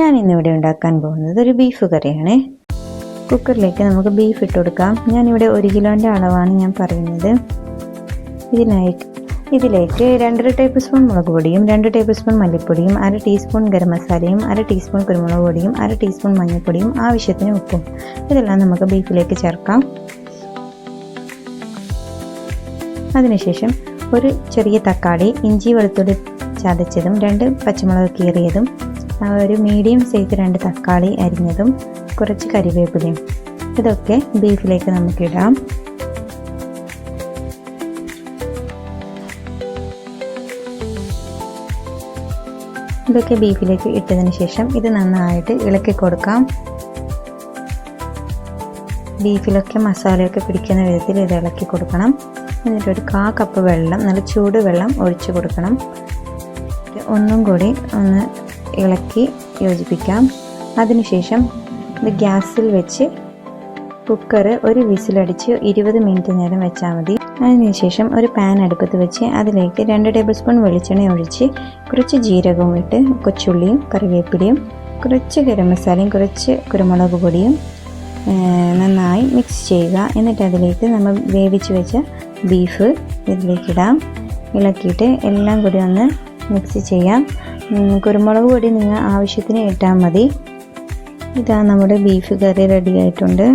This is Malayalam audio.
ഞാൻ ഇന്നിവിടെ ഉണ്ടാക്കാൻ പോകുന്നത് ഒരു ബീഫ് കറിയാണ്. കുക്കറിലേക്ക് നമുക്ക് ബീഫ് ഇട്ട് കൊടുക്കാം. ഞാനിവിടെ 1 കിലോൻ്റെ അളവാണ് ഞാൻ പറയുന്നത്. ഇതിലേക്ക് 2 ടേബിൾ സ്പൂൺ മുളക് പൊടിയും 2 ടേബിൾ സ്പൂൺ മല്ലിപ്പൊടിയും 1/2 ടീസ്പൂൺ ഗരം മസാലയും 1/2 ടീസ്പൂൺ കുരുമുളക് പൊടിയും 1/2 ടീസ്പൂൺ മഞ്ഞൾപ്പൊടിയും ആവശ്യത്തിന് ഉപ്പും ഇതെല്ലാം നമുക്ക് ബീഫിലേക്ക് ചേർക്കാം. അതിനുശേഷം ഒരു ചെറിയ തക്കാളി, ഇഞ്ചി വെളുത്തുള്ളി ചതച്ചതും 2 പച്ചമുളക് കീറിയതും, ഒരു മീഡിയം സൈസ് 2 തക്കാളി അരിഞ്ഞതും, കുറച്ച് കരിവേപ്പിലയും ഇതൊക്കെ ബീഫിലേക്ക് നമുക്കിടാം. ഇതൊക്കെ ബീഫിലേക്ക് ഇട്ടതിന് ശേഷം ഇത് നന്നായിട്ട് ഇളക്കി കൊടുക്കാം. ബീഫിലൊക്കെ മസാലയൊക്കെ പിടിക്കുന്ന വിധത്തിൽ ഇത് ഇളക്കി കൊടുക്കണം. എന്നിട്ടൊരു 1/4 കപ്പ് വെള്ളം, നല്ല ചൂട് വെള്ളം ഒഴിച്ചു കൊടുക്കണം. ഒന്നും കൂടി ഒന്ന് ഇളക്കി യോജിപ്പിക്കാം. അതിനുശേഷം ഇത് ഗ്യാസിൽ വെച്ച് കുക്കർ ഒരു വിസിലടിച്ച് 20 മിനിറ്റ് നേരം വെച്ചാൽ മതി. അതിനുശേഷം ഒരു പാൻ അടുപ്പത്ത് വെച്ച് അതിലേക്ക് 2 ടേബിൾ സ്പൂൺ വെളിച്ചെണ്ണ ഒഴിച്ച് കുറച്ച് ജീരകവും ഇട്ട് കൊച്ചുള്ളിയും കറിവേപ്പിലയും കുറച്ച് ഗരം മസാലയും കുറച്ച് കുരുമുളക് പൊടിയും നന്നായി മിക്സ് ചെയ്യുക. എന്നിട്ട് അതിലേക്ക് നമ്മൾ വേവിച്ച് വെച്ച ബീഫ് ഇതിലേക്കിടാം. ഇളക്കിയിട്ട് എല്ലാം കൂടി ഒന്ന് മിക്സ് ചെയ്യാം. കുരുമുളക് പൊടി നിങ്ങൾ ആവശ്യത്തിന് ഇട്ടാൽ മതി. ഇതാ നമ്മുടെ ബീഫ് കറി റെഡി ആയിട്ടുണ്ട്.